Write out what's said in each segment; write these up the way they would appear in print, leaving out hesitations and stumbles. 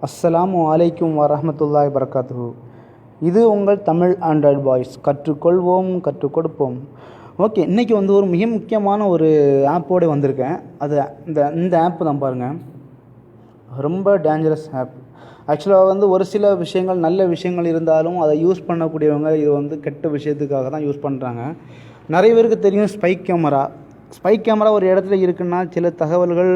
அஸ்ஸலாமு அலைக்கும் வரஹ்மத்துல்லாஹி வபரகாத்துஹு. இது உங்கள் தமிழ் ஆண்ட்ராய்டு பாய்ஸ். கற்றுக்கொள்வோம், கற்றுக் கொடுப்போம். ஓகே, இன்றைக்கி ஒரு மிக முக்கியமான ஒரு ஆப்போடு வந்திருக்கேன். அது இந்த ஆப் தான் பாருங்கள். ரொம்ப டேஞ்சரஸ் ஆப். ஆக்சுவலாக ஒரு சில விஷயங்கள் நல்ல விஷயங்கள் இருந்தாலும் அதை யூஸ் பண்ணக்கூடியவங்க இது கெட்ட விஷயத்துக்காக தான் யூஸ் பண்ணுறாங்க. நிறைய பேருக்கு தெரியும் ஸ்பை கேமரா ஒரு இடத்துல இருக்குன்னா சில தகவல்கள்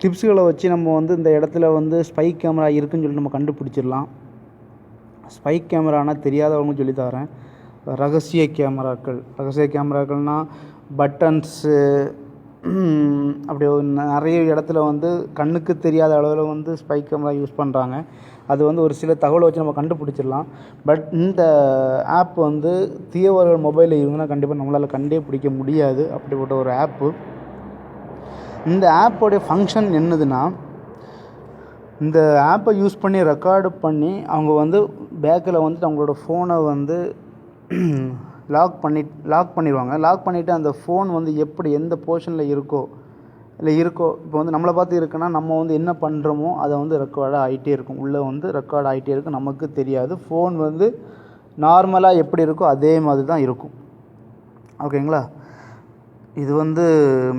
டிப்ஸுகளை வச்சு நம்ம இந்த இடத்துல ஸ்பை கேமரா இருக்குதுன்னு சொல்லி நம்ம கண்டுபிடிச்சிடலாம். ஸ்பை கேமரானா தெரியாதவங்க சொல்லி தரேன். ரகசிய கேமராக்கள்னால் பட்டன்ஸு அப்படி நிறைய இடத்துல கண்ணுக்கு தெரியாத அளவில் ஸ்பை கேமரா யூஸ் பண்ணுறாங்க. அது ஒரு சில தகவலை வச்சு நம்ம கண்டுபிடிச்சிடலாம். பட் இந்த ஆப் தீவிரவாதிகள் மொபைலில் இருந்துன்னா கண்டிப்பாக நம்மளால் கண்டே பிடிக்க முடியாது. அப்படிப்பட்ட ஒரு ஆப்பு. இந்த ஆப்போடைய ஃபங்க்ஷன் என்னதுன்னா, இந்த ஆப்பை யூஸ் பண்ணி ரெக்கார்டு பண்ணி அவங்க பேக்கில் அவங்களோட ஃபோனை லாக் பண்ணிடுவாங்க. லாக் பண்ணிவிட்டு அந்த ஃபோன் எப்படி எந்த போர்ஷனில் இருக்கோ இப்போ நம்மளை பார்த்து இருக்குன்னா நம்ம என்ன பண்ணுறோமோ அதை ரெக்கார்டாக ஆகிட்டே இருக்கும். உள்ளே ரெக்கார்ட் ஆகிட்டே இருக்கும். நமக்கு தெரியாது. ஃபோன் நார்மலாக எப்படி இருக்கோ அதே மாதிரி தான் இருக்கும். ஓகேங்களா? இது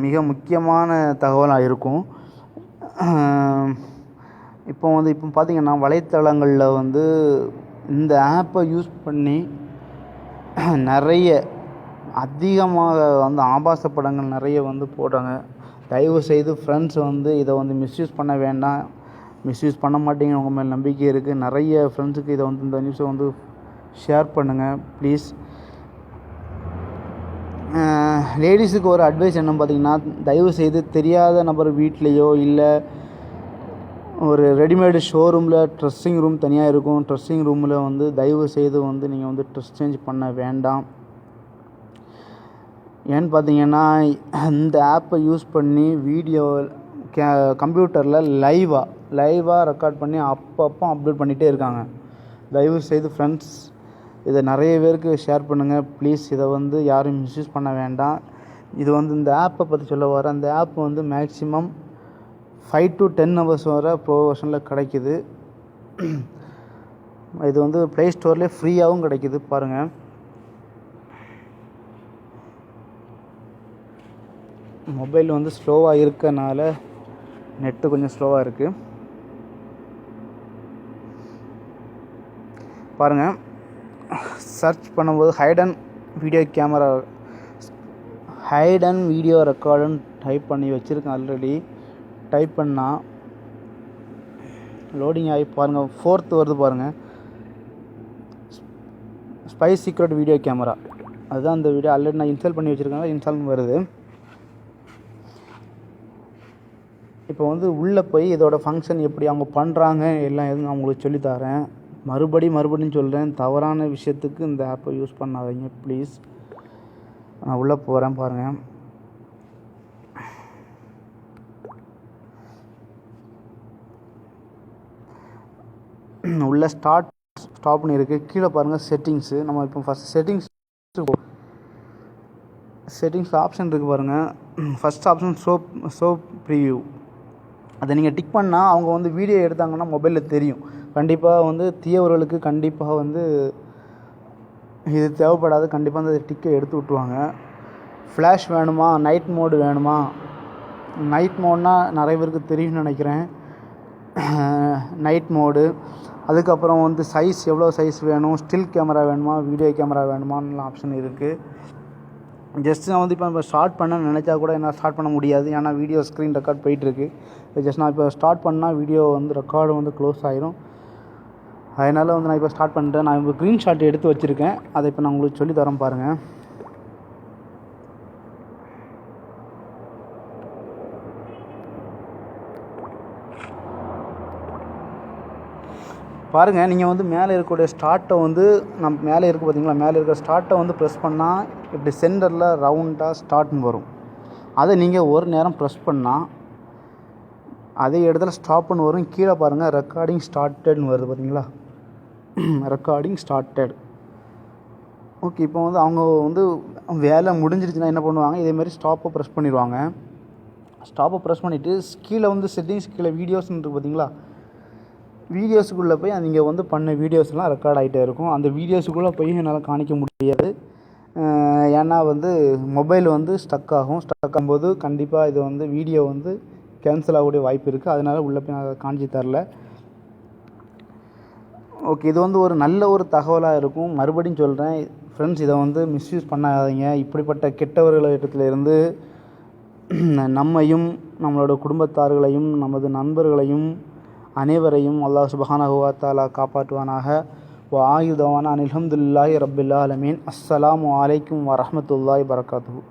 மிக முக்கியமான தகவலாக இருக்கும். இப்போ பார்த்திங்கன்னா வலைத்தளங்களில் இந்த ஆப்பை யூஸ் பண்ணி நிறைய அதிகமாக ஆபாச படங்கள் நிறைய போடுறாங்க. தயவு செய்து ஃப்ரெண்ட்ஸ் இதை மிஸ்யூஸ் பண்ண வேண்டாம். மிஸ்யூஸ் பண்ண மாட்டீங்க, உங்கள் மேலே நம்பிக்கை இருக்குது. நிறைய ஃப்ரெண்ட்ஸுக்கு இதை இந்த நியூஸை ஷேர் பண்ணுங்கள் ப்ளீஸ். லேடிஸுக்கு ஒரு அட்வைஸ் என்னன்னு பார்த்தீங்கன்னா, தயவு செய்து தெரியாத நபர் வீட்லேயோ இல்லை ஒரு ரெடிமேடு ஷோரூமில் ட்ரெஸ்ஸிங் ரூம் தனியாக இருக்கும். ட்ரெஸ்ஸிங் ரூமில் தயவு செய்து நீங்கள் ட்ரெஸ் சேஞ்ச் பண்ண வேண்டாம். ஏன்னு பார்த்தீங்கன்னா, இந்த ஆப்பை யூஸ் பண்ணி வீடியோ கம்ப்யூட்டரில் லைவாக ரெக்கார்ட் பண்ணி அப்பப்போ அப்லோட் பண்ணிகிட்டே இருக்காங்க. தயவு செய்து ஃப்ரெண்ட்ஸ் இதை நிறைய பேருக்கு ஷேர் பண்ணுங்கள் ப்ளீஸ். இதை யாரும் மிஸ்யூஸ் பண்ண வேண்டாம். இது இந்த ஆப்பை பற்றி சொல்ல வர, அந்த ஆப் மேக்ஸிமம் 5 to 10 hours வரை ப்ரோ வெர்ஷனில் கிடைக்குது. இது ப்ளே ஸ்டோர்லேயே ஃப்ரீயாகவும் கிடைக்குது. பாருங்கள், மொபைல் ஸ்லோவாக இருக்கனால நெட்டு கொஞ்சம் ஸ்லோவாக இருக்குது. பாருங்கள், சர்ச் பண்ணும்போது ஹைடன் வீடியோ ரெக்கார்டுன்னு டைப் பண்ணி வச்சுருக்கேன். ஆல்ரெடி டைப் பண்ணால் லோடிங் ஆகி பாருங்கள், 4th வருது பாருங்கள். ஸ்பை சீக்ரெட் வீடியோ கேமரா, அதுதான் அந்த வீடியோ. ஆல்ரெடி நான் இன்ஸ்டால் பண்ணி வச்சுருக்கேன். இன்ஸ்டால் வருது. இப்போ உள்ளே போய் இதோட ஃபங்க்ஷன் எப்படி அவங்க பண்ணுறாங்க எல்லாம் எதுவும் நான் உங்களுக்கு சொல்லித்தரேன். மறுபடியும் சொல்கிறேன், தவறான விஷயத்துக்கு இந்த ஆப்பை யூஸ் பண்ணாதீங்க ப்ளீஸ். நான் உள்ளே போகிறேன் பாருங்கள். உள்ளே ஸ்டாப் பண்ணியிருக்கு. கீழே பாருங்கள் செட்டிங்ஸு. நம்ம இப்போ ஃபஸ்ட் செட்டிங்ஸ் ஆப்ஷன் இருக்குது பாருங்கள். First option soap preview. அதை நீங்கள் டிக் பண்ணால் அவங்க வீடியோ எடுத்தாங்கன்னா மொபைலில் தெரியும். கண்டிப்பாக தீயவர்களுக்கு கண்டிப்பாக இது தேவைப்படாது. கண்டிப்பாக அந்த டிக்கை எடுத்து விட்ருவாங்க. ஃப்ளாஷ் வேணுமா, நைட் மோடு வேணுமா? நைட் மோட்னால் நிறைய பேருக்கு தெரியும்னு நினைக்கிறேன். Night mode. அதுக்கப்புறம் சைஸ் எவ்வளோ சைஸ் வேணும், ஸ்டில் கேமரா வேணுமா, வீடியோ கேமரா வேணுமான்னு ஆப்ஷன் இருக்குது. ஜஸ்ட் நான் இப்போ ஸ்டார்ட் பண்ண நினச்சா கூட என்னால் ஸ்டார்ட் பண்ண முடியாது. ஏன்னா வீடியோ ஸ்க்ரீன் ரெக்கார்ட் போயிட்டுருக்கு. ஜஸ்ட் நான் இப்போ ஸ்டார்ட் பண்ணால் வீடியோ ரெக்கார்டு க்ளோஸ் ஆகிரும். அதனால் நான் இப்போ ஸ்டார்ட் பண்ணிட்டேன். நான் இப்போ க்ரீன் ஷாட் எடுத்து வச்சுருக்கேன். அதை இப்போ நான் உங்களுக்கு சொல்லி தரேன் பாருங்கள். பாருங்கள், நீங்கள் மேலே இருக்கக்கூடிய ஸ்டார்ட்டை நம்ம மேலே இருக்குது பார்த்தீங்களா, மேலே இருக்கிற ஸ்டார்ட்டை ப்ரெஸ் பண்ணால் இப்படி சென்டரில் ரவுண்டாக ஸ்டார்ட்னு வரும். அதை நீங்கள் ஒரு நேரம் ப்ரெஸ் பண்ணால் அதே இடத்துல ஸ்டாப்னு வரும். கீழே பாருங்கள், ரெக்கார்டிங் ஸ்டார்டட்னு வருது பார்த்தீங்களா, ரெக்கார்டிங் ஸ்டார்டட். ஓகே, இப்போ அவங்க வேலை முடிஞ்சிருச்சுன்னா என்ன பண்ணுவாங்க, இதேமாதிரி ஸ்டாப்பை ப்ரெஸ் பண்ணிடுவாங்க. ஸ்டாப்பை ப்ரெஸ் பண்ணிவிட்டு கீழே செட்டிங்ஸ் கீழே வீடியோஸ்ன்னு இருக்குது பார்த்தீங்களா, வீடியோஸுக்குள்ளே போய் நீங்கள் வந்து பண்ண வீடியோஸ்லாம் ரெக்கார்ட் ஆகிட்டே இருக்கும். அந்த வீடியோஸுக்குள்ளே போய் என்னால் காணிக்க முடியாது. ஏன்னா வந்து மொபைல் வந்து ஸ்டக் ஆகும். ஸ்டக் ஆகும்போது கண்டிப்பாக இது வந்து வீடியோ வந்து கேன்சல் ஆகக்கூடிய வாய்ப்பு இருக்குது. அதனால் உள்ளே போய் நான் காணிச்சு தரல. ஓகே, இது வந்து ஒரு நல்ல ஒரு தகவலாக இருக்கும். மறுபடியும் சொல்கிறேன் ஃப்ரெண்ட்ஸ், இதை வந்து மிஸ்யூஸ் பண்ணாதீங்க. இப்படிப்பட்ட கெட்டவர்களிடத்திலிருந்து நம்மையும் நம்மளோட குடும்பத்தார்களையும் நமது நண்பர்களையும் அனைவரையும் அல்லாஹ் சுப்ஹானஹு வ தஆலா காப்பாற்றுவானாக. வ ஆகிரு தஅவானா அனில் ஹம்துலில்லாஹி ரப்பில் ஆலமீன். அஸ்ஸலாமு அலைக்கும் வரஹ்மத்துல்லாஹி வபரகாத்துஹு.